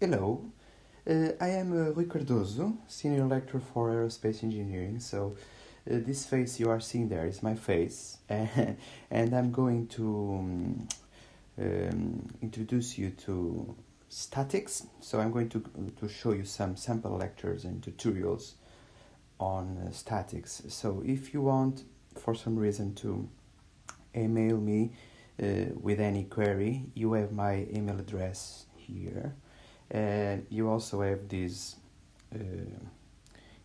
Hello, I am Rui Cardoso, Senior Lecturer for Aerospace Engineering. This face you are seeing there is my face, and I'm going to introduce you to statics. So I'm going to show you some sample lectures and tutorials on statics. So if you want, for some reason, to email me with any query, you have my email address here. You also have these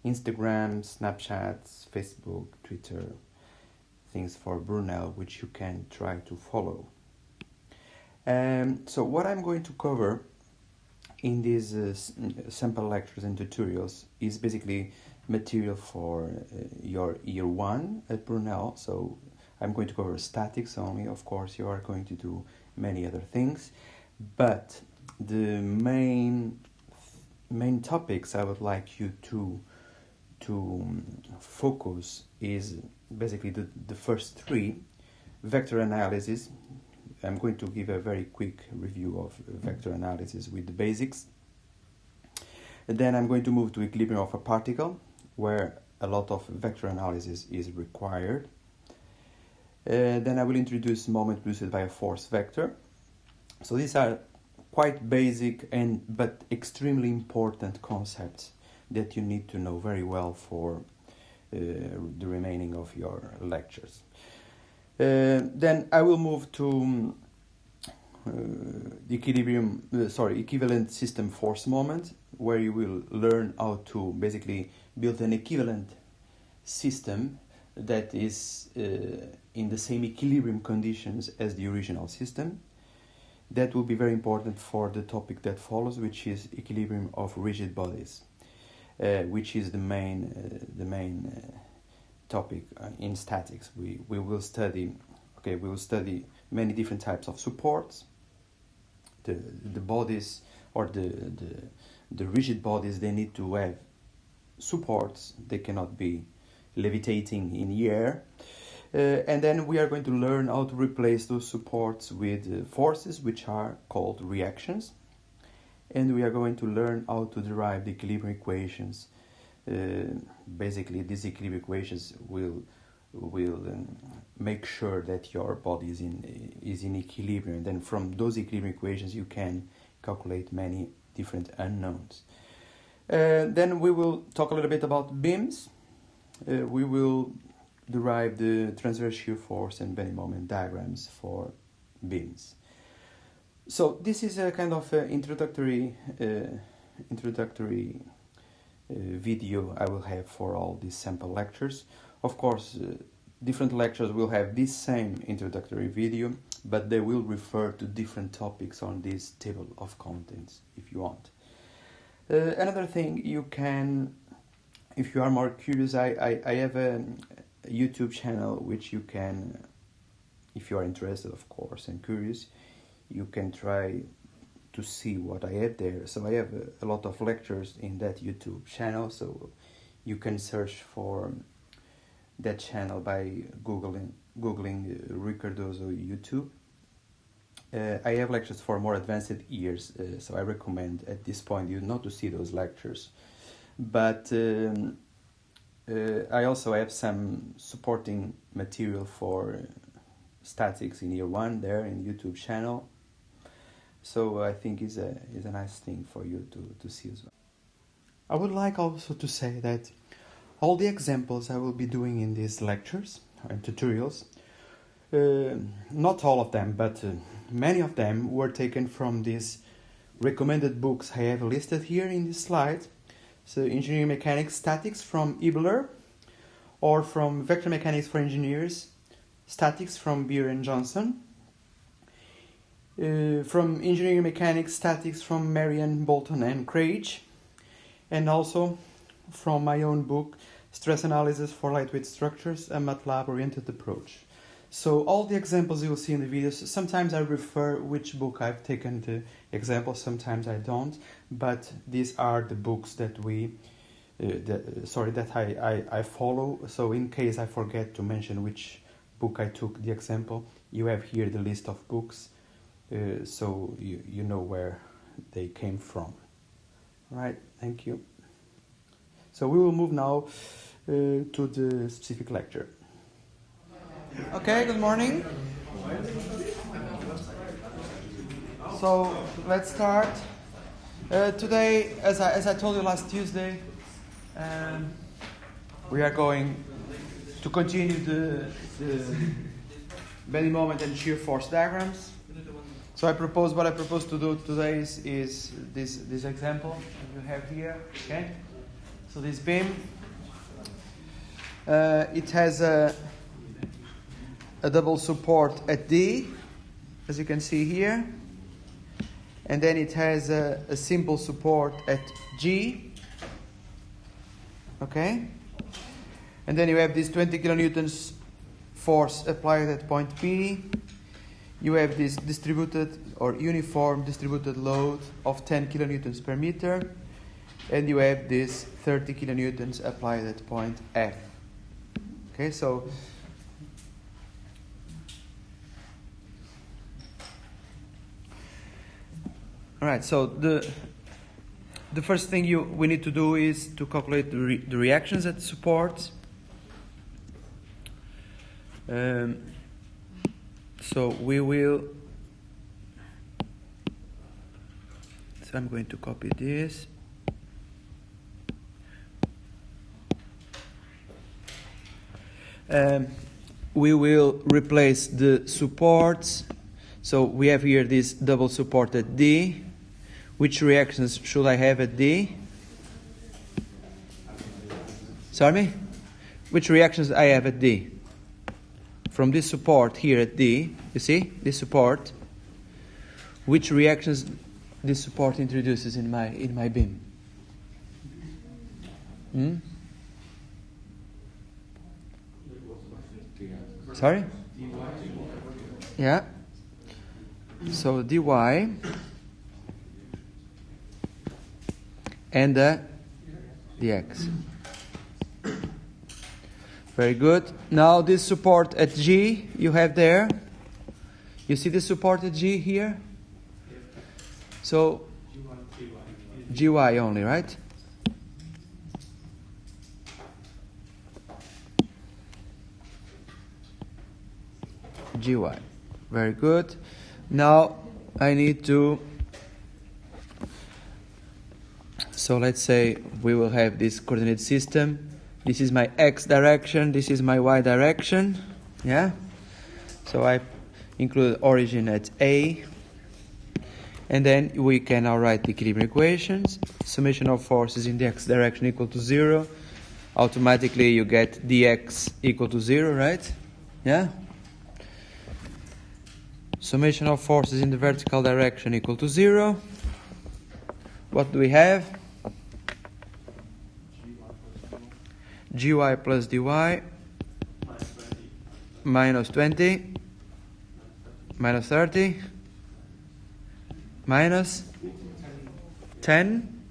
Instagram, Snapchats, Facebook, Twitter, things for Brunel, which you can try to follow. So what I'm going to cover in these sample lectures and tutorials is basically material for your year 1 at Brunel. So I'm going to cover statics only. Of course, you are going to do many other things, but the main topics I would like you to focus is basically the first 3: vector analysis. I'm going to give a very quick review of vector analysis with the basics. And then I'm going to move to equilibrium of a particle, where a lot of vector analysis is required. Then I will introduce moment produced by a force vector. So these are quite basic but extremely important concepts that you need to know very well for the remaining of your lectures. Then I will move to the equivalent system force moment, where you will learn how to basically build an equivalent system that is in the same equilibrium conditions as the original system. That will be very important for the topic that follows, which is equilibrium of rigid bodies, which is the main topic in statics. We will study many different types of supports. The bodies or the rigid bodies, they need to have supports. They cannot be levitating in the air. And then we are going to learn how to replace those supports with forces, which are called reactions. And we are going to learn how to derive the equilibrium equations. Basically, these equilibrium equations will make sure that your body is in equilibrium. And then from those equilibrium equations, you can calculate many different unknowns. Then we will talk a little bit about beams. We will derive the transverse shear force and bending moment diagrams for beams. So this is a kind of introductory video I will have for all these sample lectures. Of course, different lectures will have this same introductory video, but they will refer to different topics on this table of contents if you want. Another thing you can, if you are more curious, I have a YouTube channel which you can, if you are interested of course and curious, you can try to see what I have there. So I have a lot of lectures in that YouTube channel, so you can search for that channel by googling Rui Cardoso YouTube. I have lectures for more advanced years, so I recommend at this point you not to see those lectures. But I also have some supporting material for statics in year 1 there in the YouTube channel. So I think is a nice thing for you to see as well. I would like also to say that all the examples I will be doing in these lectures and tutorials, not all of them, but many of them were taken from these recommended books I have listed here in this slide. So Engineering Mechanics Statics from Ibler, or from Vector Mechanics for Engineers, Statics from Beer and Johnson, from Engineering Mechanics Statics from Marian, Bolton and Craig, and also from my own book, Stress Analysis for Lightweight Structures, a MATLAB-oriented approach. So all the examples you will see in the videos, sometimes I refer which book I've taken the example, sometimes I don't, but these are the books that I follow. So in case I forget to mention which book I took the example, you have here the list of books, so you know where they came from. Right, thank you. So we will move now to the specific lecture. Okay, good morning. So let's start. Today, as I told you last Tuesday, we are going to continue the bending moment and shear force diagrams. So what I propose to do today is this example that you have here. Okay. So this beam, it has a double support at D, as you can see here, and then it has a simple support at G. Okay. And then you have this 20 kilonewtons force applied at point P. You have this distributed or uniform distributed load of 10 kilonewtons per meter. And you have this 30 kilonewtons applied at point F. Okay, so all right, so the first thing we need to do is to calculate the reactions at the supports. So we will. So I'm going to copy this. We will replace the supports. So we have here this double support at D. Which reactions should I have at D? Sorry? Which reactions I have at D? From this support here at D, you see, this support, which reactions this support introduces in my beam? Sorry? Yeah. So dy and the dx. Very good. Now this support at G you have there. You see the support at G here? So gy only, right? Gy. Very good. Now I need to. So let's say we will have this coordinate system. This is my x direction, this is my y direction. Yeah? So I include origin at A. And then we can now write the equilibrium equations. Summation of forces in the x direction equal to 0. Automatically you get dx equal to 0, right? Yeah? Summation of forces in the vertical direction equal to 0. What do we have? Gy plus dy minus 20 minus 30 minus 10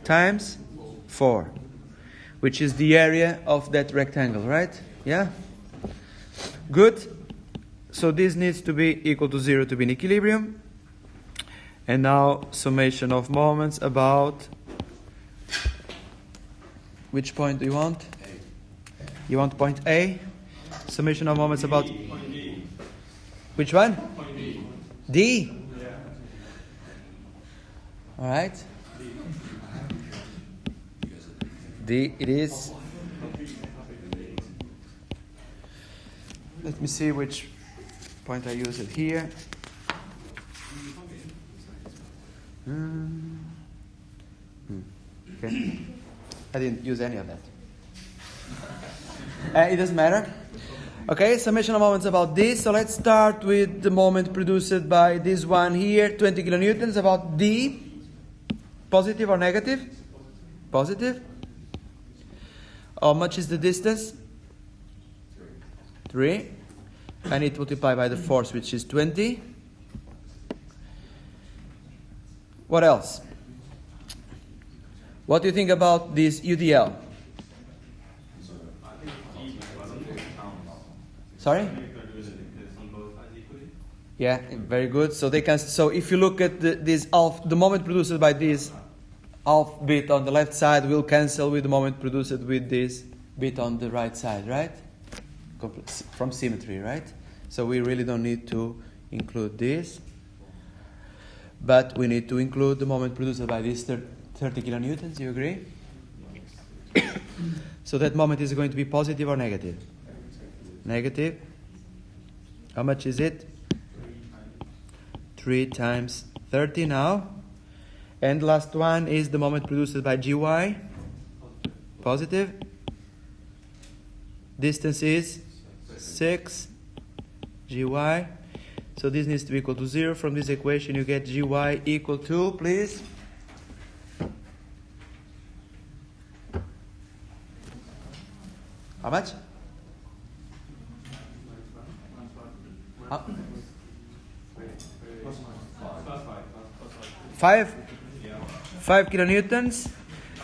times 4, which is the area of that rectangle, right? Yeah? Good. So this needs to be equal to 0 to be in equilibrium. And now summation of moments about. Which point do you want? A. You want point A? Summation of moments about. Point D. Which one? Point D. D? Yeah. All right. D it is. Let me see which point I use it here. Okay. I didn't use any of that. It doesn't matter. Okay, summation of moments about this. So let's start with the moment produced by this one here, 20 kilonewtons, about D. Positive or negative? Positive. How much is the distance? 3. I need to multiply by the force, which is 20. What else? What do you think about this UDL? Sorry? Yeah, very good. So they can. So if you look at this half, the moment produced by this half bit on the left side will cancel with the moment produced with this bit on the right side, right? From symmetry, right? So we really don't need to include this, but we need to include the moment produced by this 30 kilonewtons. You agree? So that moment is going to be positive or negative? Negative. How much is it? 3 times 30 now. And last one is the moment produced by GY. Positive. Distance is 6 GY. So this needs to be equal to 0. From this equation you get GY equal to, please. How much? 5 kilonewtons.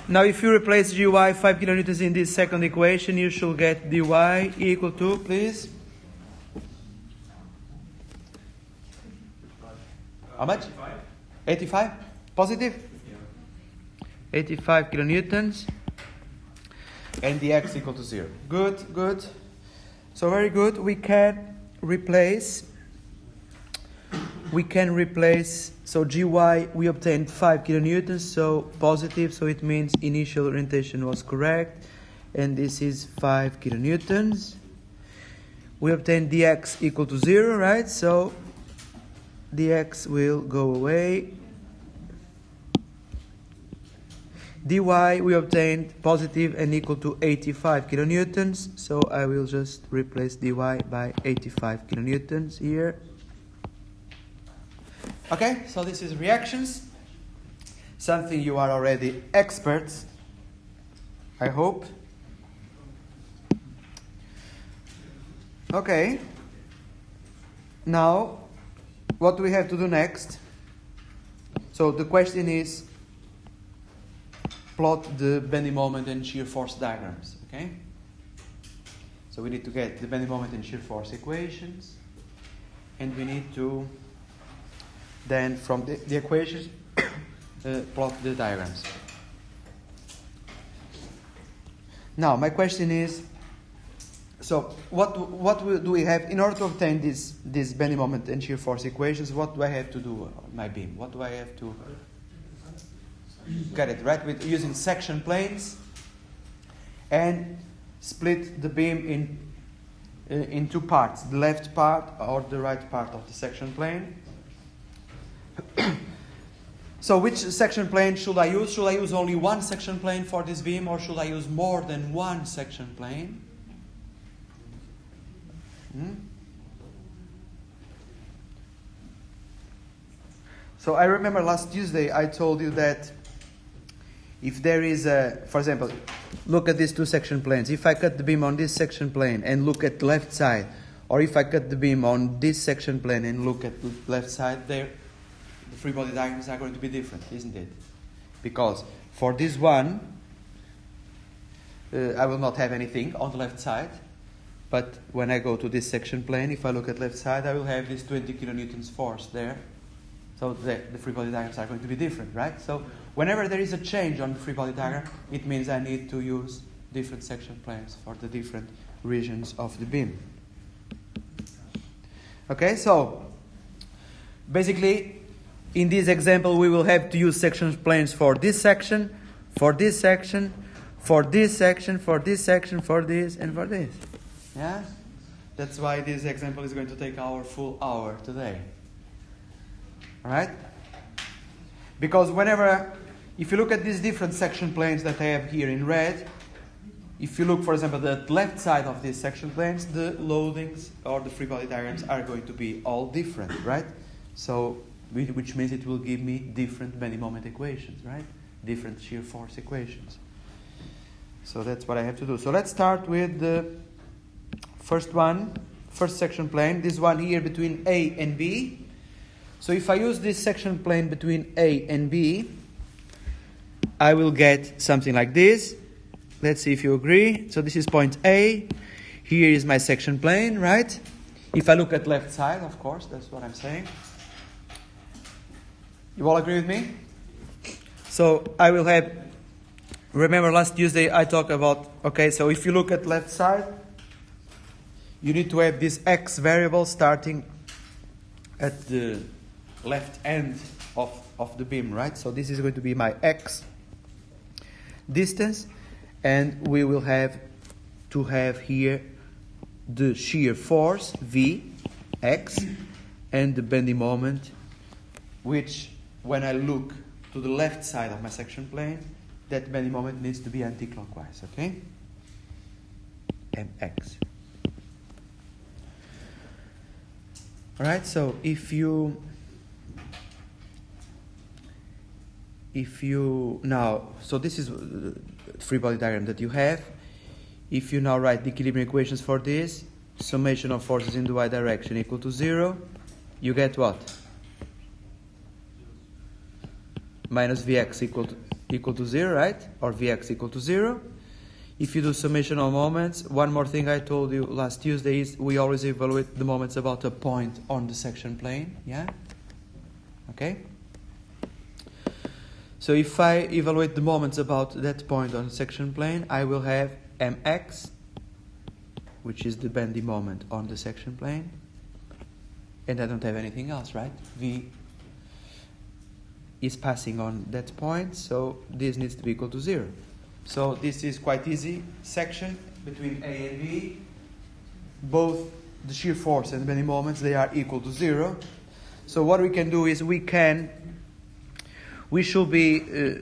Now if you replace gy 5 kilonewtons in this second equation, you should get dy equal to, please. How much? 85. Positive? 85 kilonewtons. And the x equal to 0. Good, good. So very good. We can replace, so gy, we obtained 5 kilonewtons, so positive, so it means initial orientation was correct, and this is 5 kilonewtons. We obtained dx equal to 0, right? So dx will go away. dy we obtained positive and equal to 85 kilonewtons, so I will just replace dy by 85 kilonewtons here. Okay, so this is reactions, something you are already experts, I hope. Okay, now what do we have to do next? So the question is, plot the bending moment and shear force diagrams, okay? So we need to get the bending moment and shear force equations, and we need to then from the equations plot the diagrams. Now my question is, so what do we have in order to obtain this bending moment and shear force equations? What do I have to do on my beam? What do I have to get it right with using section planes and split the beam in two parts, the left part or the right part of the section plane. So which section plane should I use? Should I use only one section plane for this beam, or should I use more than one section plane? So I remember last Tuesday I told you that if there is for example, look at these two section planes. If I cut the beam on this section plane and look at the left side, or if I cut the beam on this section plane and look at the left side, the free body diagrams are going to be different, isn't it? Because for this one, I will not have anything on the left side, but when I go to this section plane, if I look at left side, I will have this 20 kilonewtons force there. So the free body diagrams are going to be different, right? So whenever there is a change on the free body diagram, it means I need to use different section planes for the different regions of the beam. Okay, so basically in this example we will have to use section planes for this section, for this section, for this section, for this section, for this, and for this. Yeah? That's why this example is going to take our full hour today. Alright? Because if you look at these different section planes that I have here in red, if you look, for example, at the left side of these section planes, the loadings or the free body diagrams are going to be all different, right? So, which means it will give me different bending moment equations, right? Different shear force equations. So that's what I have to do. So let's start with the first section plane, this one here between A and B. So if I use this section plane between A and B, I will get something like this. Let's see if you agree. So this is point A. Here is my section plane, right? If I look at left side, of course, that's what I'm saying. You all agree with me? So I will have, remember last Tuesday I talked about, okay, so if you look at left side, you need to have this x variable starting at the left end of the beam, right? So this is going to be my x distance, and we will have to have here the shear force V x and the bending moment, which when I look to the left side of my section plane, that bending moment needs to be anti-clockwise, okay? Mx. Alright, so if you now, so this is the free body diagram that you have. If you now write the equilibrium equations for this, summation of forces in the y direction equal to 0, you get what? Minus Vx equal to 0, right? Or Vx equal to 0. If you do summation of moments, one more thing I told you last Tuesday is we always evaluate the moments about a point on the section plane, yeah? Okay? So if I evaluate the moments about that point on the section plane, I will have mx, which is the bending moment on the section plane, and I don't have anything else, right? V is passing on that point, so this needs to be equal to 0. So this is quite easy section between A and B. Both the shear force and the bending moments, they are equal to 0. So what we can do is we should be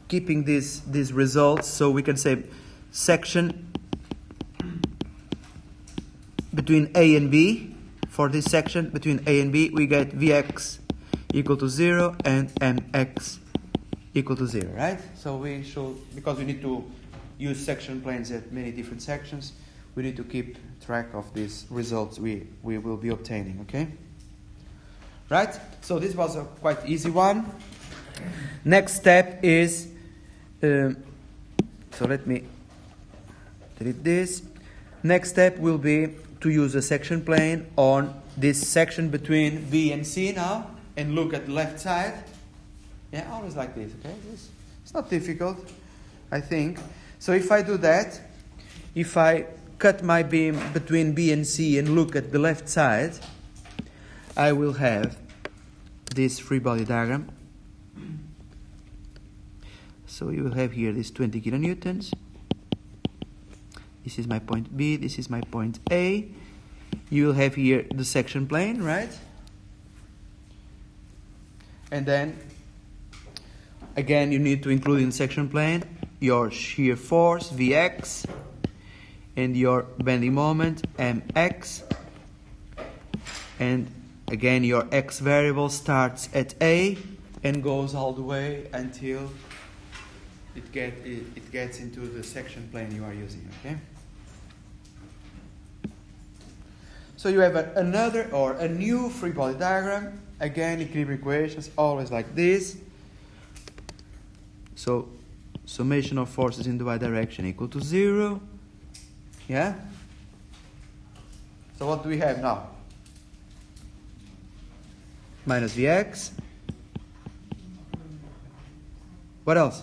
keeping these results, so we can say section between A and B. For this section between A and B, we get Vx equal to 0 and Mx equal to 0, right? So we should, because we need to use section planes at many different sections, we need to keep track of these results we will be obtaining, okay? Right? So this was a quite easy one. Next step is, so let me delete this. Next step will be to use a section plane on this section between B and C now, and look at the left side. Yeah, always like this, okay? It's not difficult, I think. So if I do that, if I cut my beam between B and C and look at the left side, I will have this free body diagram. So you will have here this 20 kilonewtons. This is my point B, this is my point A. You will have here the section plane, right? And then, again, you need to include in section plane your shear force, Vx, and your bending moment, Mx. And again, your x variable starts at A and goes all the way until it gets into the section plane you are using, okay? So you have a new free body diagram. Again, equilibrium equations, always like this. So, summation of forces in the y direction equal to 0. Yeah? So what do we have now? Minus Vx. What else?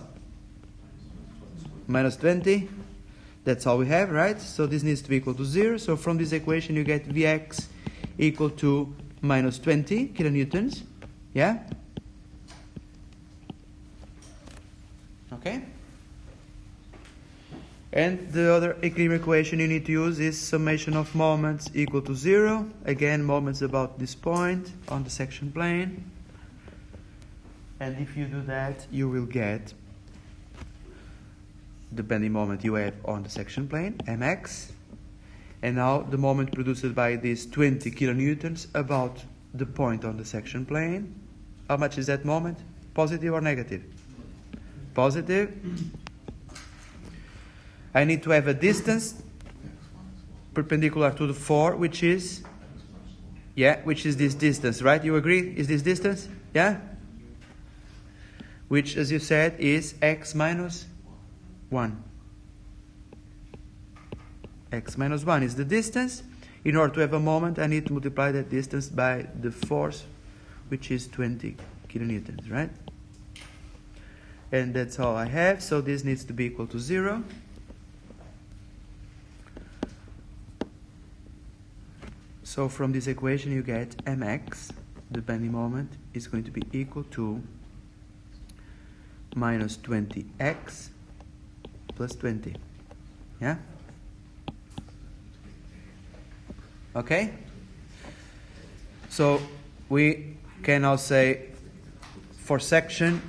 Minus 20. That's all we have, right? So this needs to be equal to 0. So from this equation you get Vx equal to minus 20 kilonewtons. Yeah? Okay? And the other equilibrium equation you need to use is summation of moments equal to 0. Again, moments about this point on the section plane. And if you do that, you will get the bending moment you have on the section plane, mx. And now the moment produced by these 20 kilonewtons about the point on the section plane. How much is that moment? Positive or negative? Positive. I need to have a distance perpendicular to the 4, which is this distance, right? You agree? Is this distance? Yeah? Which, as you said, is x minus 1. X minus 1 is the distance. In order to have a moment, I need to multiply that distance by the force, which is 20 kilonewtons, right? And that's all I have, so this needs to be equal to 0. So from this equation you get mx, the bending moment, is going to be equal to minus 20x plus 20. Yeah? Okay? So we can now say for section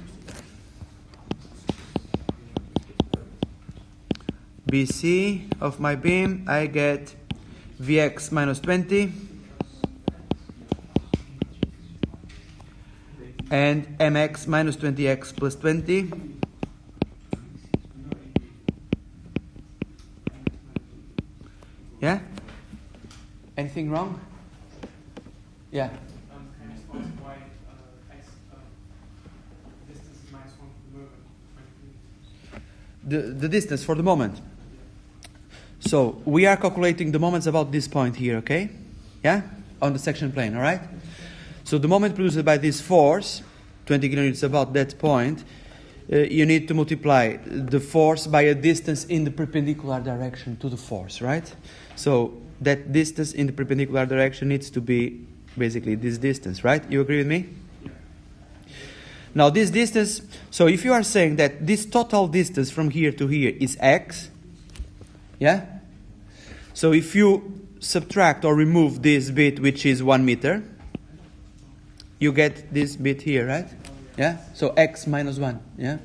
BC of my beam, I get Vx minus 20 and Mx minus 20x plus 20. Yeah? Anything wrong? Yeah. Can you explain why x distance is minus 1 for the movement? The distance for the moment. So we are calculating the moments about this point here, okay? Yeah? On the section plane, all right? So the moment produced by this force, 20 kilonewtons about that point, you need to multiply the force by a distance in the perpendicular direction to the force, right? So that distance in the perpendicular direction needs to be basically this distance, right? You agree with me? Now this distance, so if you are saying that this total distance from here to here is x, yeah? So if you subtract or remove this bit, which is 1 meter, you get this bit here, right? Yeah? So x minus 1, yeah?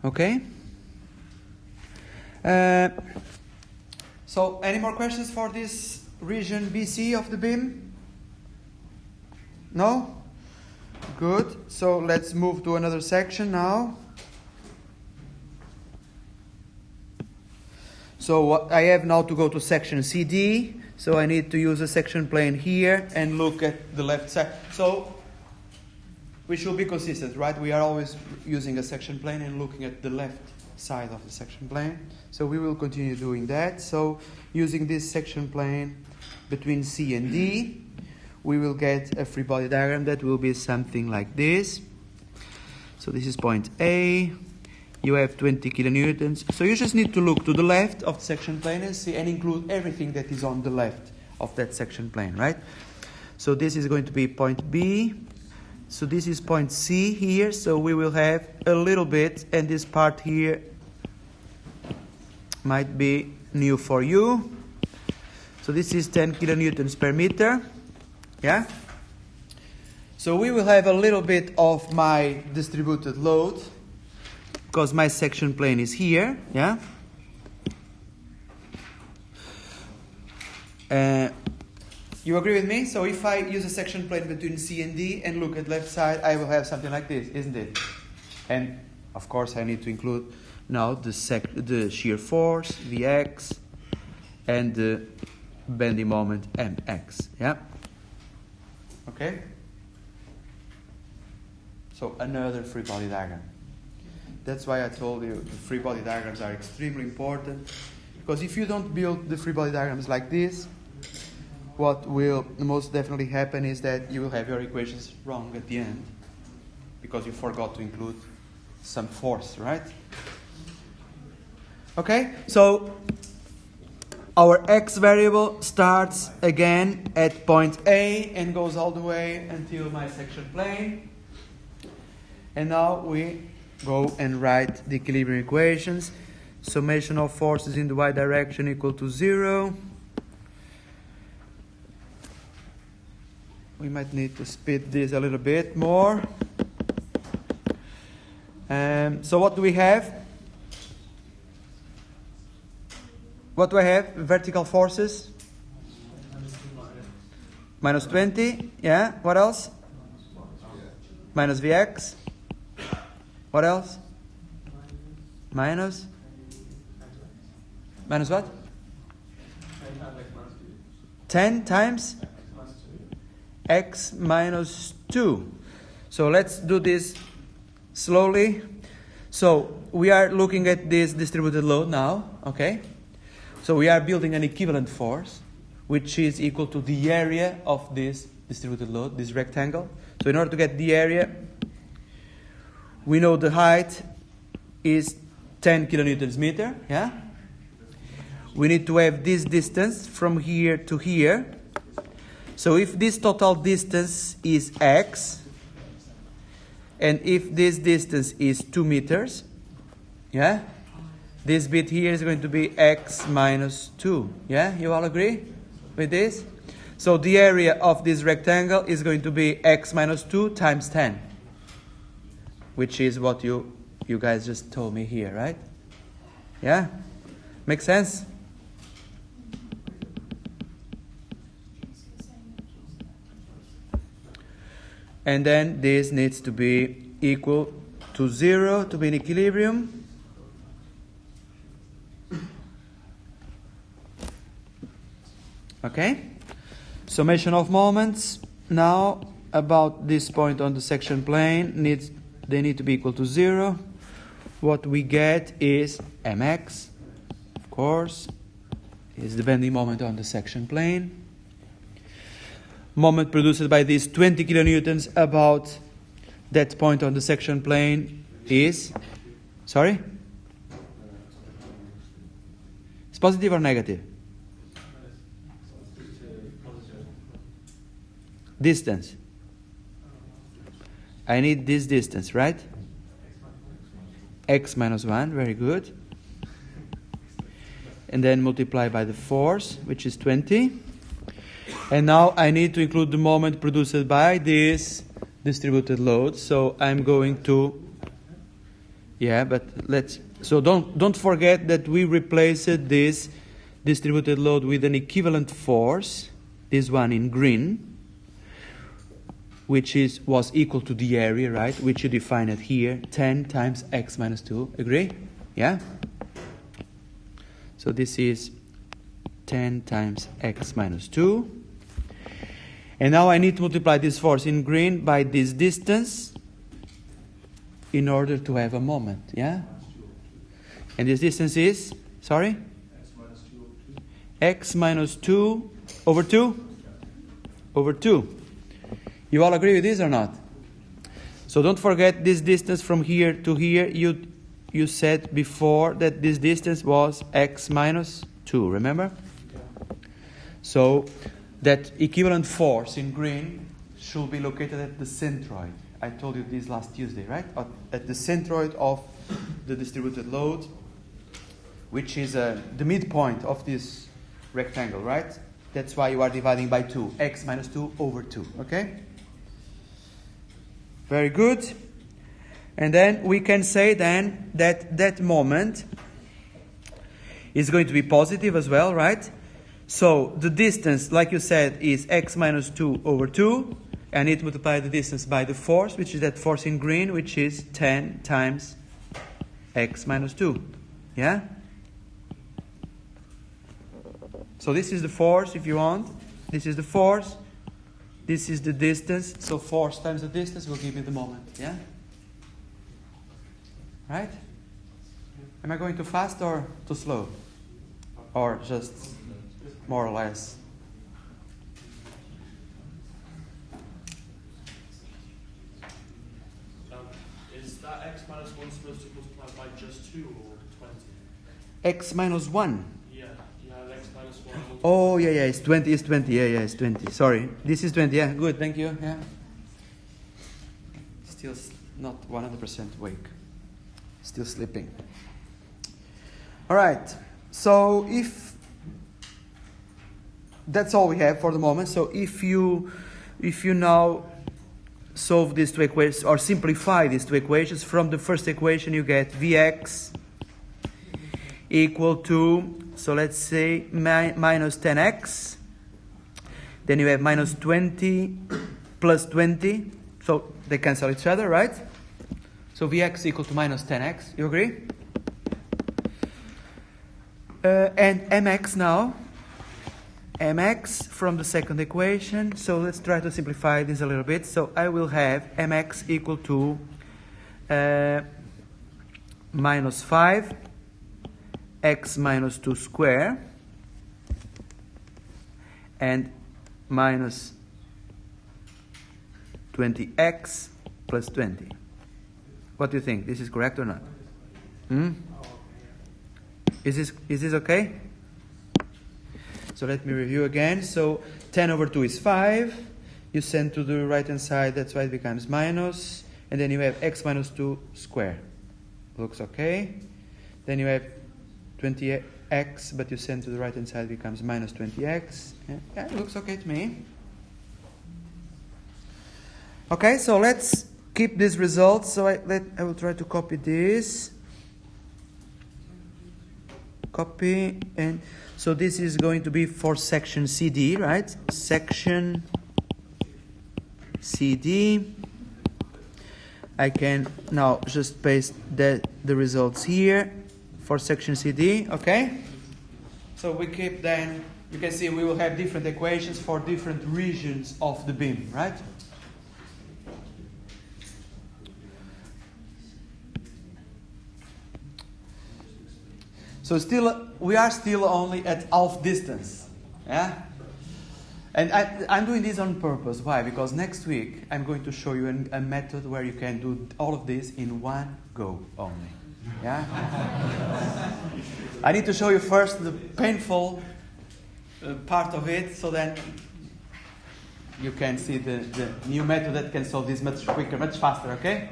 Okay? So any more questions for this region BC of the beam? No? Good. So let's move to another section now. So what I have now to go to section CD. So I need to use a section plane here and look at the left side. So we should be consistent, right? We are always using a section plane and looking at the left side of the section plane. So we will continue doing that. So using this section plane between C and D, we will get a free body diagram that will be something like this. So this is point A. You have 20 kilonewtons. So you just need to look to the left of the section plane and see and include everything that is on the left of that section plane, right? So this is going to be point B. So this is point C here. So we will have a little bit, and this part here might be new for you. So this is 10 kilonewtons per meter. Yeah? So we will have a little bit of my distributed load because my section plane is here. Yeah? You agree with me? So if I use a section plane between C and D and look at left side, I will have something like this, isn't it? And of course I need to include now the shear force, Vx, and the bending moment, Mx. Yeah? Okay? So another free body diagram. That's why I told you the free body diagrams are extremely important. Because if you don't build the free body diagrams like this, what will most definitely happen is that you will have your equations wrong at the end. Because you forgot to include some force, right? Okay, so our x variable starts again at point A and goes all the way until my section plane. And now we go and write the equilibrium equations. Summation of forces in the y direction equal to 0. We might need to speed this a little bit more. So what do we have? What do I have? Vertical forces? Minus 20. Yeah. What else? Minus Vx. What else? Minus what? 10 times x minus 2. So let's do this slowly. So we are looking at this distributed load now, okay? So we are building an equivalent force, which is equal to the area of this distributed load, this rectangle. So in order to get the area, we know the height is 10 kilonewtons meter, yeah? We need to have this distance from here to here. So if this total distance is x, and if this distance is 2 meters, yeah? This bit here is going to be x minus 2, yeah? You all agree with this? So the area of this rectangle is going to be x minus 2 times 10, which is what you guys just told me here, right? Yeah? Make sense? And then this needs to be equal to 0 to be in equilibrium. Okay? Summation of moments. Now, about this point on the section plane, they need to be equal to 0. What we get is mx, of course, is the bending moment on the section plane. Moment produced by these 20 kilonewtons about that point on the section plane is, sorry? It's positive or negative? Distance. I need this distance, right? X minus 1, very good. And then multiply by the force, which is 20. And now I need to include the moment produced by this distributed load. So I'm going to, so don't forget that we replaced this distributed load with an equivalent force, this one in green, which was equal to the area, right? Which you define it here, 10 times x minus 2. Agree? Yeah? So this is 10 times x minus 2. And now I need to multiply this force in green by this distance in order to have a moment, yeah? And this distance is, sorry? X minus 2 over 2? Over 2. You all agree with this or not? So don't forget this distance from here to here. You said before that this distance was x minus 2, remember? So that equivalent force in green should be located at the centroid. I told you this last Tuesday, right? At the centroid of the distributed load, which is the midpoint of this rectangle, right? That's why you are dividing by 2. X minus 2 over 2, okay? Very good. And then we can say then that that moment is going to be positive as well, right? So the distance, like you said, is x minus 2 over 2. I need to multiply the distance by the force, which is that force in green, which is 10 times x minus 2. Yeah? So this is the force, if you want. This is the force. This is the distance. So force times the distance will give me the moment. Yeah? Right? Am I going too fast or too slow? Or just more or less? Is that x minus 1 supposed to be multiplied by just 2 or 20? X minus 1. Yeah, you have x minus 1. Oh, yeah, it's 20, it's 20. Yeah, it's 20. Sorry. This is 20. Yeah, good, thank you. Yeah. Still not 100% awake. Still sleeping. All right. So if that's all we have for the moment. So if you now solve these two equations or simplify these two equations, from the first equation you get Vx equal to, so let's say minus 10x. Then you have minus 20 plus 20. So they cancel each other, right? So Vx equal to minus 10x. You agree? And mx now. Mx from the second equation. So let's try to simplify this a little bit. So I will have mx equal to minus 5 x minus 2 square and minus 20x plus 20. What do you think? This is correct or not? Is this okay? So let me review again. So 10 over 2 is 5. You send to the right hand side, that's why it becomes minus. And then you have x minus 2 square. Looks okay. Then you have 20x, but you send to the right hand side, it becomes minus 20x. Yeah, it looks okay to me. Okay, so let's keep this result. So I will try to copy this. Copy, and so this is going to be for section CD, right? Section CD. I can now just paste the results here for section CD, okay? So we keep then, you can see we will have different equations for different regions of the beam, right? So we are still only at half distance, yeah? And I'm doing this on purpose. Why? Because next week I'm going to show you a method where you can do all of this in one go only, yeah? I need to show you first the painful part of it, so then you can see the new method that can solve this much quicker, much faster, okay?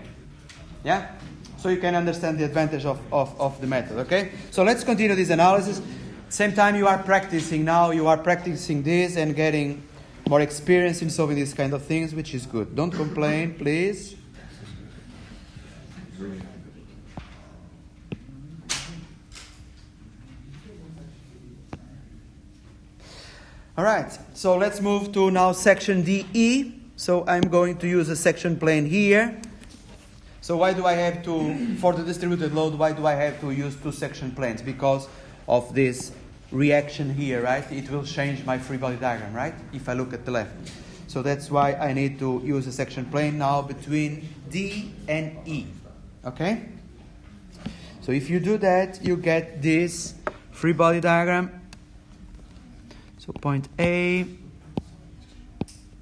Yeah? So you can understand the advantage of the method, okay? So let's continue this analysis. Same time you are practicing now, you are practicing this and getting more experience in solving these kind of things, which is good. Don't complain, please. All right, so let's move to now section DE. So I'm going to use a section plane here. So why do I have to, for the distributed load, why do I have to use two section planes? Because of this reaction here, right? It will change my free body diagram, right? If I look at the left. So that's why I need to use a section plane now between D and E. Okay? So if you do that, you get this free body diagram. So point A,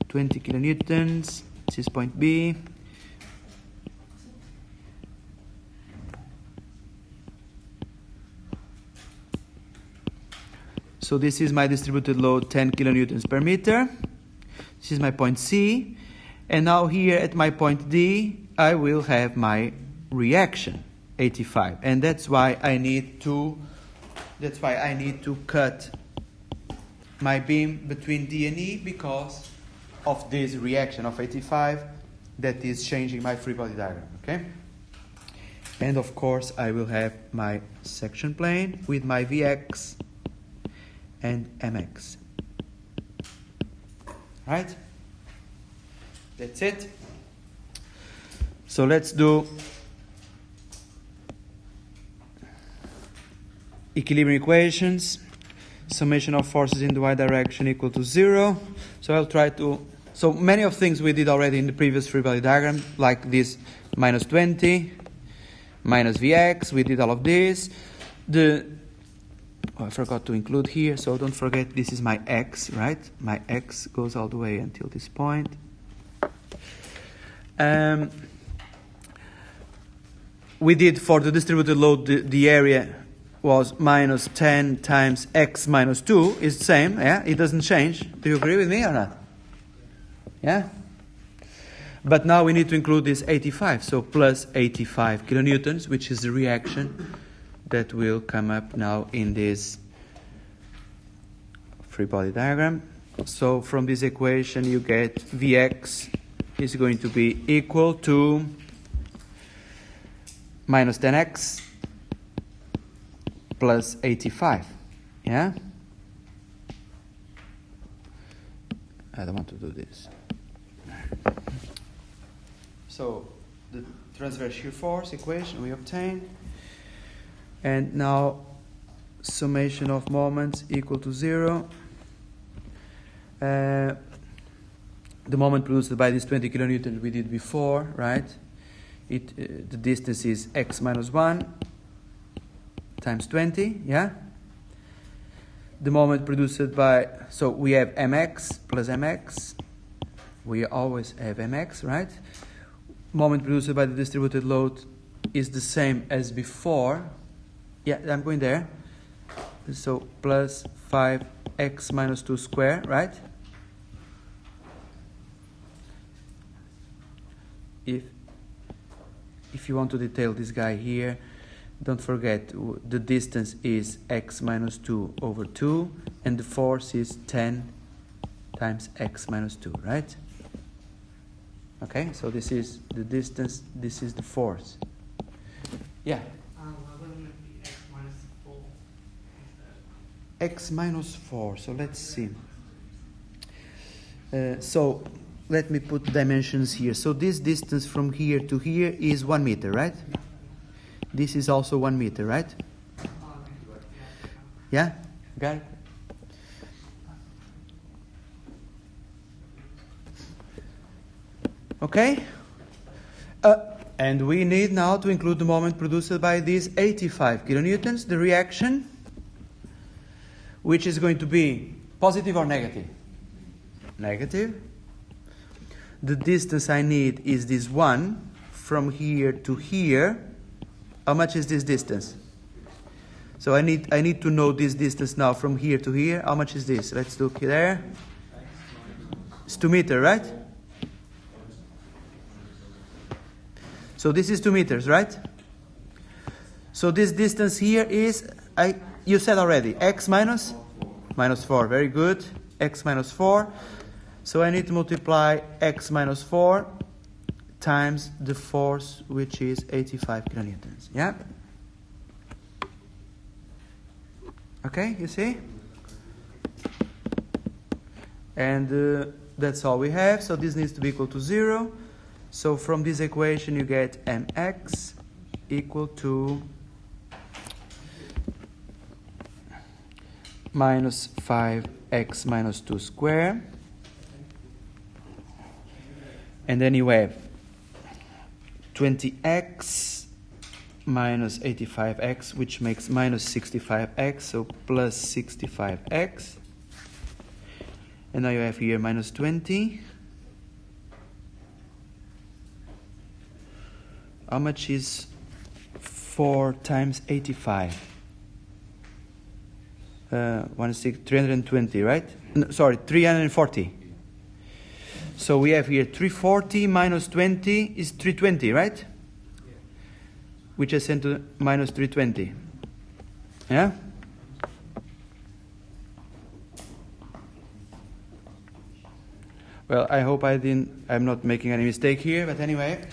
20 kilonewtons. This is point B. So this is my distributed load, 10 kilonewtons per meter. This is my point C. And now here at my point D, I will have my reaction, 85. And that's why I need to cut my beam between D and E, because of this reaction of 85 that is changing my free body diagram, okay? And of course, I will have my section plane with my Vx and mx. Right? That's it. So let's do equilibrium equations. Summation of forces in the y direction equal to 0. So I'll try to... So many of things we did already in the previous free body diagram, like this minus 20, minus Vx. We did all of this. I forgot to include here, so don't forget this is my x, right? My x goes all the way until this point. We did for the distributed load, the area was minus 10 times x minus 2 is the same, yeah? It doesn't change. Do you agree with me or not? Yeah? But now we need to include this 85, so plus 85 kilonewtons, which is the reaction that will come up now in this free body diagram. So from this equation you get Vx is going to be equal to minus 10x plus 85. Yeah? I don't want to do this. So the transverse shear force equation we obtain. And now summation of moments equal to 0. The moment produced by this 20 kilonewtons we did before, right? The distance is x minus 1 times 20, yeah? The moment produced by, so we have mx plus mx. We always have mx, right? Moment produced by the distributed load is the same as before. Yeah, I'm going there. So plus 5x minus 2 squared, right? If you want to detail this guy here, don't forget the distance is x minus 2 over 2, and the force is 10 times x minus 2, right? Okay, so this is the distance, this is the force. Yeah? Why wouldn't it be x minus 4 instead? X minus 4, so let's see. So let me put dimensions here. So this distance from here to here is 1 meter, right? This is also 1 meter, right? Yeah? Got it? Okay? And we need now to include the moment produced by these 85 kilonewtons, the reaction, which is going to be positive or negative? Negative. The distance I need is this one from here to here. How much is this distance? So I need to know this distance now from here to here. How much is this? Let's look there. It's 2 meters, right? So this is 2 meters, right? So this distance here is, you said already, x minus 4. Very good. X minus 4. So I need to multiply x minus 4 times the force, which is 85 kilonewtons. Yeah? Okay, you see? And that's all we have. So this needs to be equal to 0. So from this equation you get mx equal to minus 5x minus 2 squared. And then you have 20x minus 85x, which makes minus 65x, so plus 65x. And now you have here minus 20. How much is 4 times 85? 320, right? No, sorry, 340. So we have here 340 minus 20 is 320, right? Which is sent to minus 320. Yeah? Well, I hope I'm not making any mistake here, but anyway.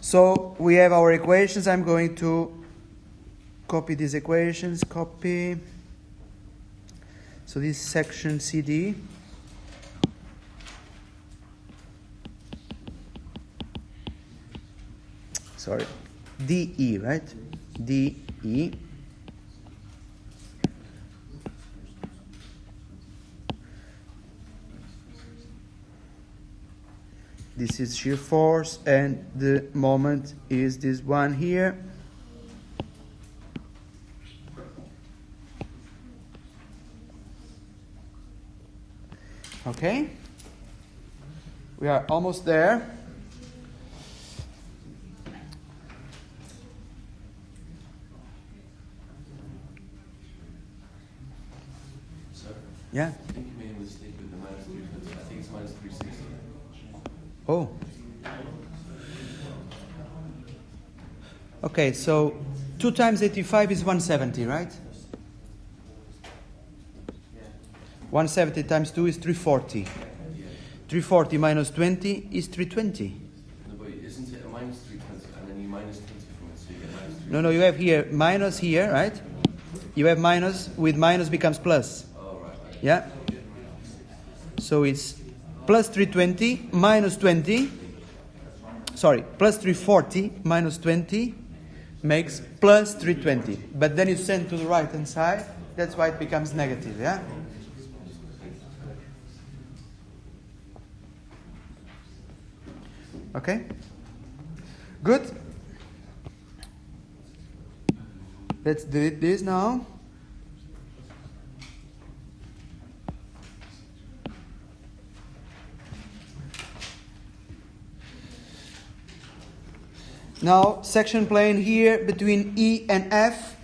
So we have our equations. I'm going to copy these equations. Copy. So this is section CD. Sorry. DE, right? DE. This is shear force, and the moment is this one here. Okay? We are almost there. Sir? Yeah? I think you made a mistake with the minus 320. I think it's minus 360. Oh. Okay, so 2 times 85 is 170, right? 170 times 2 is 340. 340 minus 20 is 320. No, but isn't it a minus 320 and then you minus 20 from it, so you get minus 320? No, you have here minus here, right? You have minus, with minus becomes plus. Oh, right. Yeah? So it's plus 320 minus 20. Sorry, plus 340 minus 20 makes plus 320. But then you send to the right hand side, that's why it becomes negative, yeah? Okay? Good? Let's delete this now. Now, section plane here between E and F.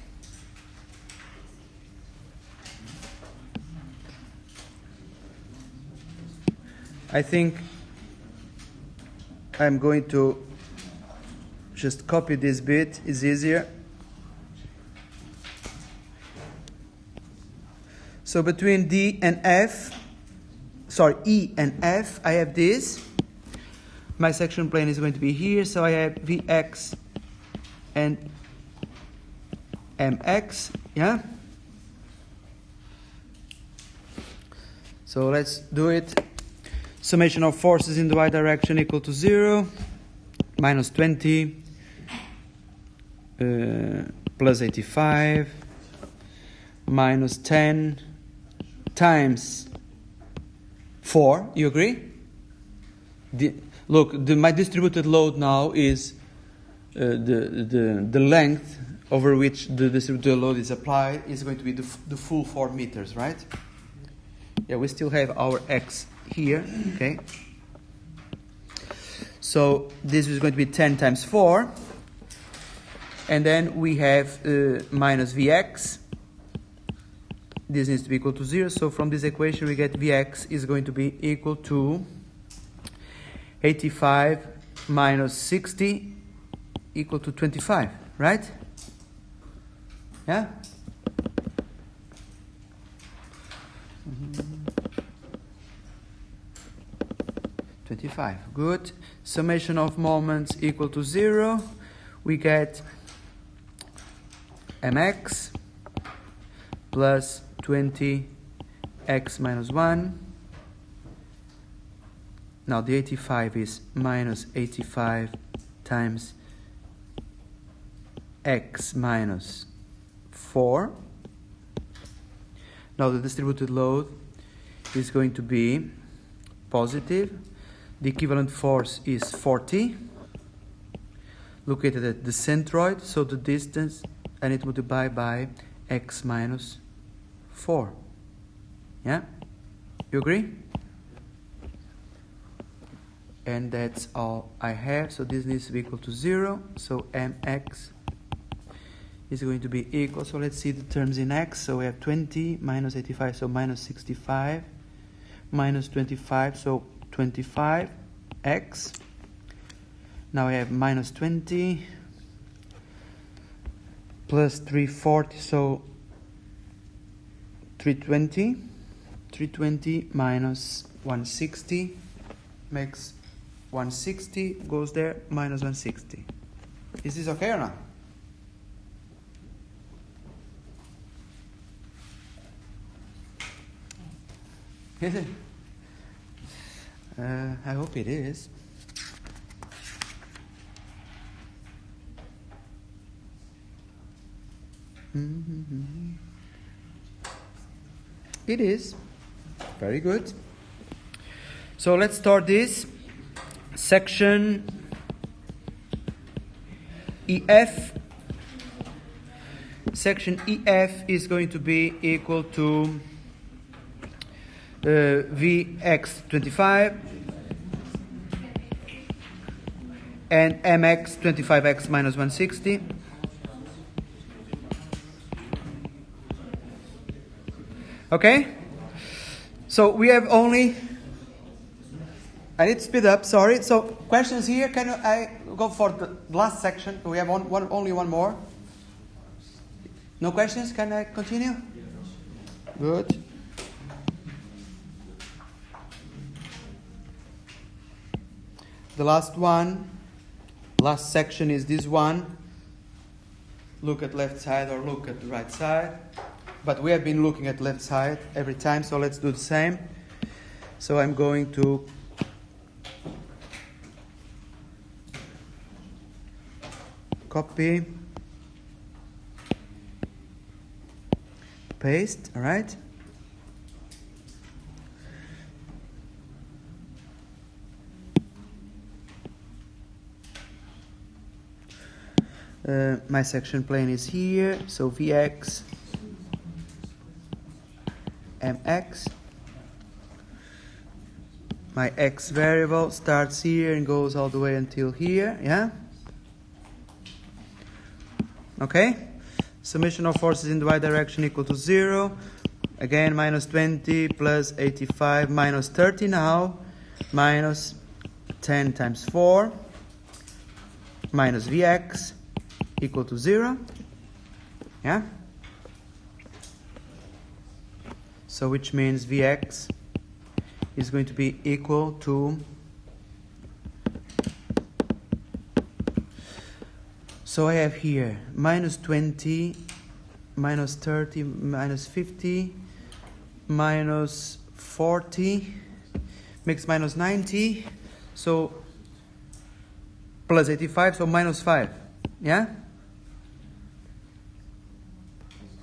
I think I'm going to just copy this bit, it's easier. So between D and F, E and F, I have this. My section plane is going to be here, so I have Vx and Mx, yeah? So let's do it. Summation of forces in the y direction equal to 0, minus 20, plus 85, minus 10, times 4. You agree? Look, my distributed load now is the length over which the distributed load is applied is going to be the full 4 meters, right? Yeah, we still have our x here, okay? So this is going to be 10 times 4. And then we have minus Vx. This needs to be equal to 0. So from this equation we get Vx is going to be equal to 85 minus 60 equal to 25, right? Yeah? 25. Good. Summation of moments equal to 0. We get mx plus 20x minus 1. Now the 85 is minus 85 times x minus 4. Now the distributed load is going to be positive. The equivalent force is 40, located at the centroid, so the distance I need to multiply by x minus 4. Yeah? You agree? And that's all I have, so this needs to be equal to 0, so mx is going to be equal, so let's see the terms in x, so we have 20 minus 85, so minus 65, minus 25, so 25x. Now I have minus 20 plus 340, so 320. 320 minus 160 makes 160, goes there, minus 160. Is this okay or not? Is it? I hope it is. It is. Very good. So let's start this. Section EF. Section EF is going to be equal to Vx 25 and Mx 25x minus 160. Okay? So we have only... I need to speed up, sorry. So questions here? Can I go for the last section? We have only one more. No questions? Can I continue? Good. The last section is this one. Look at left side or look at the right side. But we have been looking at left side every time, so let's do the same. So I'm going to copy, paste, all right? My section plane is here, so Vx, Mx. My x variable starts here and goes all the way until here, yeah? Okay? Summation of forces in the y direction equal to 0. Again, minus 20 plus 85 minus 30 now. Minus 10 times 4 minus Vx equal to 0. Yeah? So which means Vx is going to be equal to, so I have here minus 20, minus 30, minus 50, minus 40, makes minus 90, so plus 85, so minus 5. Yeah?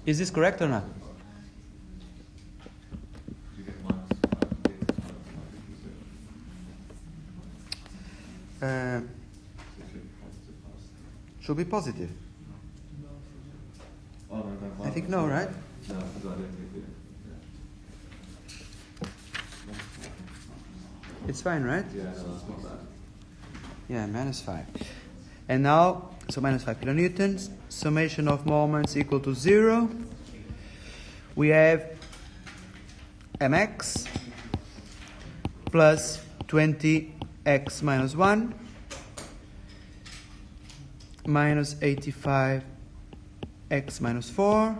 Is this correct or not? Should be positive. I think no, right? It's fine, right? Yeah, minus 5. And now, so minus 5 kilonewtons, summation of moments equal to 0. We have mx plus 20x minus 1 minus 85x minus 4.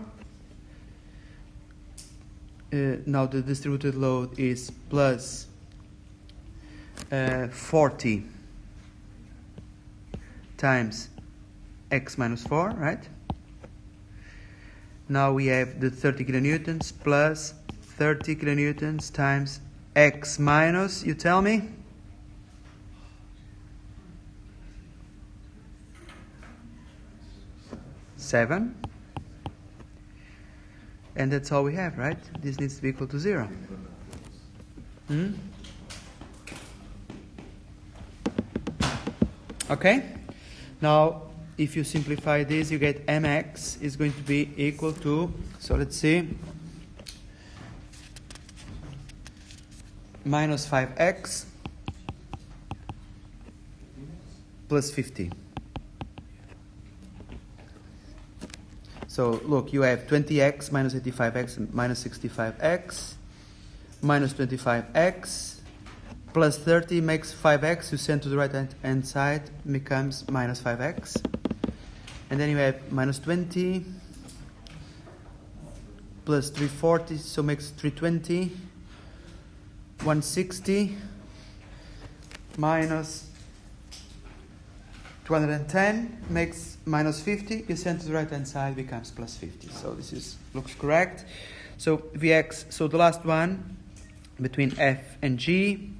Now the distributed load is plus 40 times x minus 4, right? Now we have the 30 kilonewtons plus 30 kilonewtons times x minus, you tell me? Seven. And that's all we have, right? This needs to be equal to 0. Okay? Now, if you simplify this, you get mx is going to be equal to, so let's see, minus 5x plus 50. So look, you have 20x minus 85x minus 65x minus 25x plus 30 makes 5x. You send to the right hand side, becomes minus 5x. And then you have minus 20 plus 340, so makes 320. 160 minus 210 makes minus 50. You send to the right hand side, becomes plus 50. So this looks correct. So Vx, so the last one between F and G.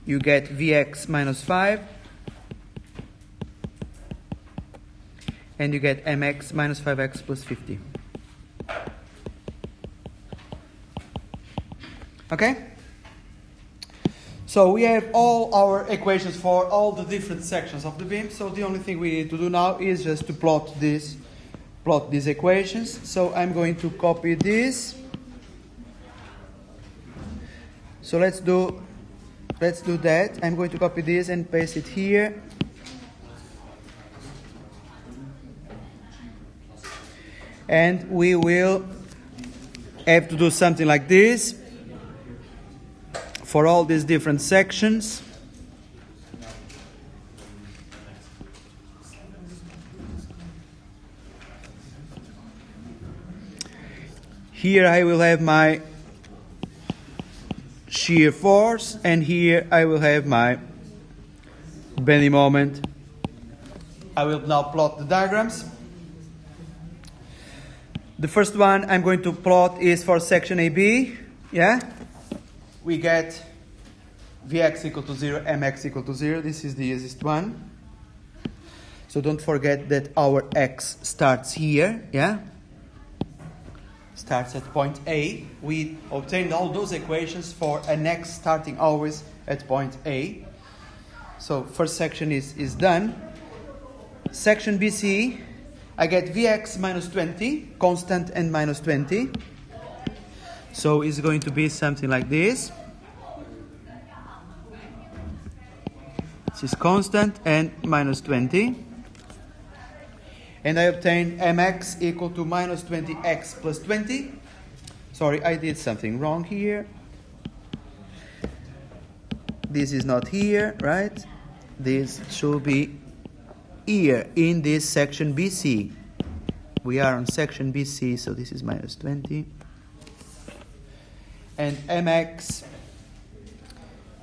You get Vx minus 5. And you get mx minus 5x plus 50. Okay? So we have all our equations for all the different sections of the beam. So the only thing we need to do now is just to plot these equations. So I'm going to copy this. So let's do that. I'm going to copy this and paste it here. And we will have to do something like this for all these different sections. Here I will have my shear force, and here I will have my bending moment. I will now plot the diagrams. The first one I'm going to plot is for section AB. Yeah? We get Vx equal to 0, Mx equal to 0. This is the easiest one. So don't forget that our x starts here. Yeah? starts at point A. We obtained all those equations for an x starting always at point A. So first section is done. Section BC, I get Vx minus 20, constant and minus 20. So it's going to be something like this. This is constant and minus 20. And I obtain mx equal to minus 20x plus 20. Sorry, I did something wrong here. This is not here, right? This should be here in this section BC. We are on section BC, so this is minus 20. And mx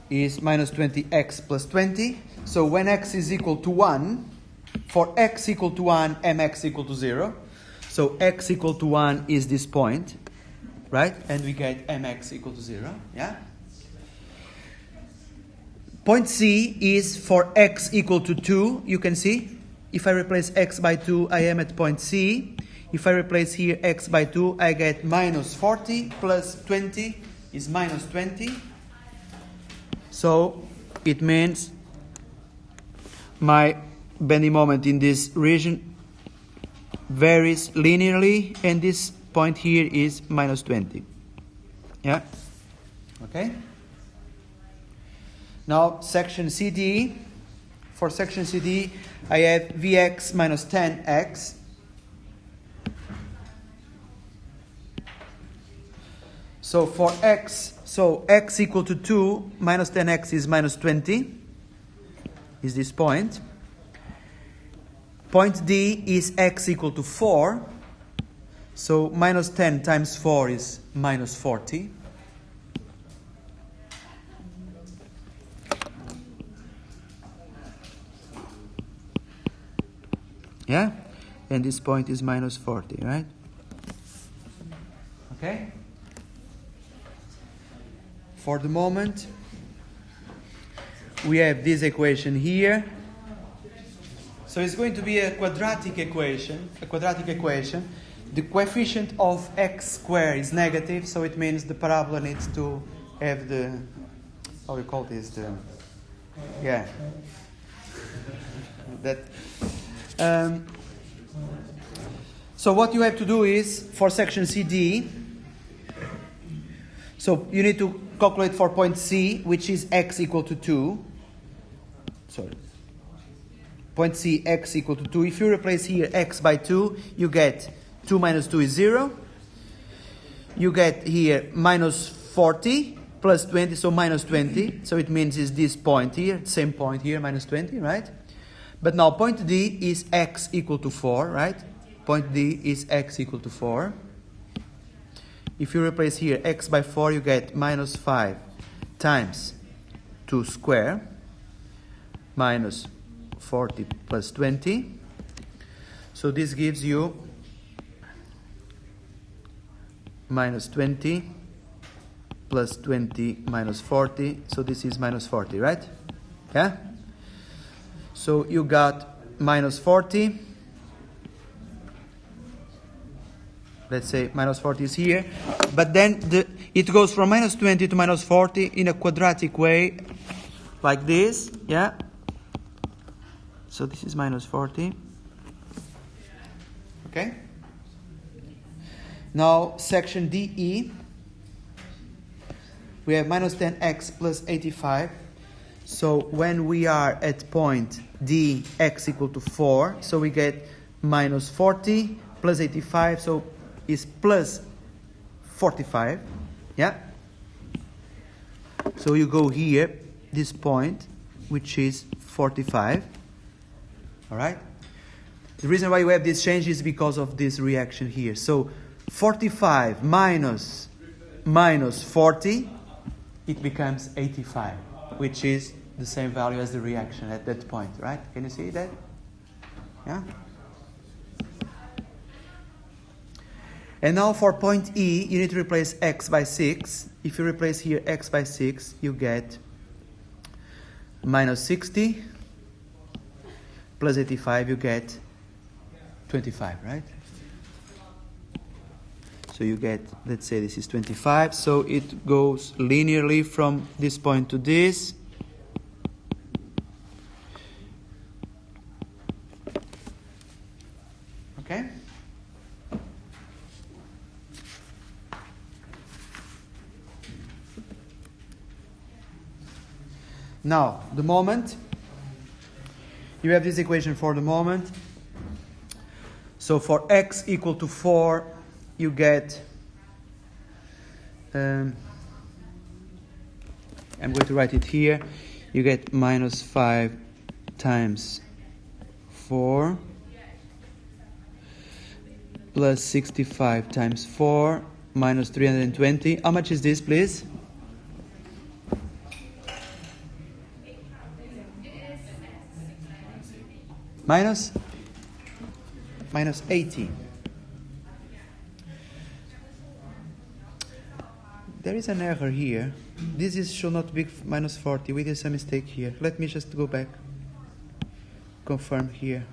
is minus 20x plus 20. So when x is equal to 1, for x equal to 1, mx equal to 0. So x equal to 1 is this point, right? And we get mx equal to 0, yeah? Point C is for x equal to 2, you can see. If I replace x by 2, I am at point C. If I replace here x by 2, I get minus 40 plus 20 is minus 20. So it means my bending moment in this region varies linearly, and this point here is minus 20. Yeah? Okay? Now, section CD. For section CD, I have Vx minus 10x. So for x, x equal to 2, minus 10x is minus 20, is this point. Point D is x equal to 4. So minus 10 times 4 is minus 40. Yeah? And this point is minus 40, right? Okay? For the moment, we have this equation here. So it's going to be a quadratic equation. The coefficient of x squared is negative, so it means the parabola needs to have the, how we call this, so what you have to do is, for section CD, so you need to calculate for point C, which is x equal to 2. Point C, x equal to 2. If you replace here x by 2, you get 2 minus 2 is 0. You get here minus 40 plus 20, so minus 20. So it means it's this point here, same point here, minus 20, right? But now point D is x equal to 4, right? Point D is x equal to 4. If you replace here x by 4, you get minus 5 times 2 square minus 40 plus 20. So this gives you minus 20 plus 20 minus 40. So this is minus 40, right? Yeah? So you got minus 40. Let's say minus 40 is here. But then it goes from minus 20 to minus 40 in a quadratic way, like this. Yeah? So this is minus 40. Okay? Now, section DE. We have minus 10x plus 85. So when we are at point D, x equal to 4, so we get minus 40 plus 85, so is plus 45. Yeah? So you go here, this point, which is 45. All right? The reason why you have this change is because of this reaction here. So 45 minus 40, it becomes 85, which is the same value as the reaction at that point, right? Can you see that? Yeah? And now for point E, you need to replace x by 6. If you replace here x by 6, you get minus 60 plus 85, you get 25, right? So you get, let's say this is 25. So it goes linearly from this point to this. Okay? Now, the moment. You have this equation for the moment. So for x equal to 4, you get... I'm going to write it here. You get minus 5 times 4 plus 65 times 4 minus 320. How much is this, please? Minus 80. There is an error here. This should not be minus 40. We did some mistake here. Let me just go back. Confirm here.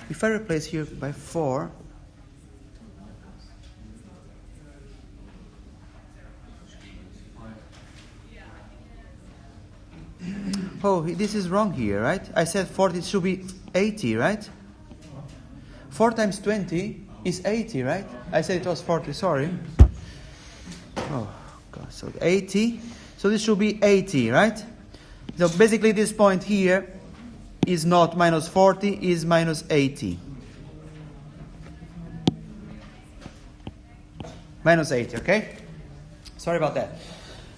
If I replace here by 4, oh, this is wrong here, right? I said 40, it should be 80, right? 4 times 20 is 80, right? I said it was 40, sorry. Oh, God, so 80. So this should be 80, right? So basically this point here is not minus 40, is minus 80. Minus 80, okay? Sorry about that.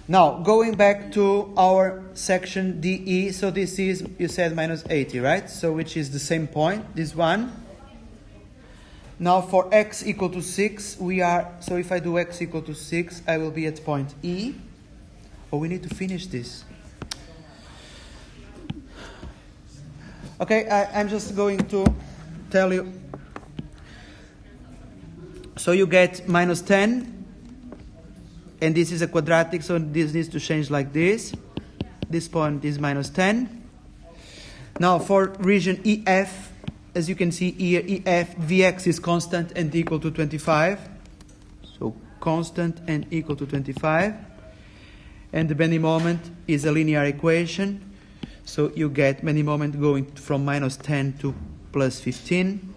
Now, going back to our section DE, so this is, you said minus 80, right? So which is the same point, this one. Now for x equal to 6, so if I do x equal to 6, I will be at point E. Oh, we need to finish this. Okay, I'm just going to tell you. So you get minus 10. And this is a quadratic, so this needs to change like this. This point is minus 10. Now for region EF, as you can see here, EF, Vx is constant and equal to 25. So constant and equal to 25. And the bending moment is a linear equation. So you get bending moment going from minus 10 to plus 15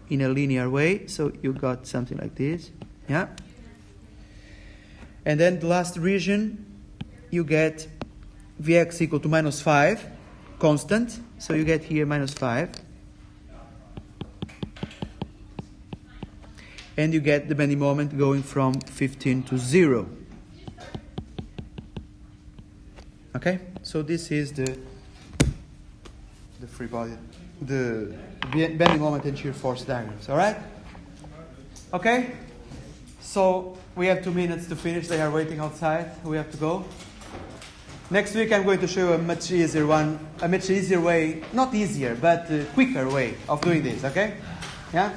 in a linear way. So you got something like this. Yeah. And then the last region, you get Vx equal to minus 5, constant. So you get here minus 5. And you get the bending moment going from 15 to 0. Okay? So this is the free body, the bending moment and shear force diagrams. All right? Okay? So we have 2 minutes to finish. They are waiting outside. We have to go. Next week I'm going to show you a much easier way, not easier, but quicker way of doing this, okay? Yeah?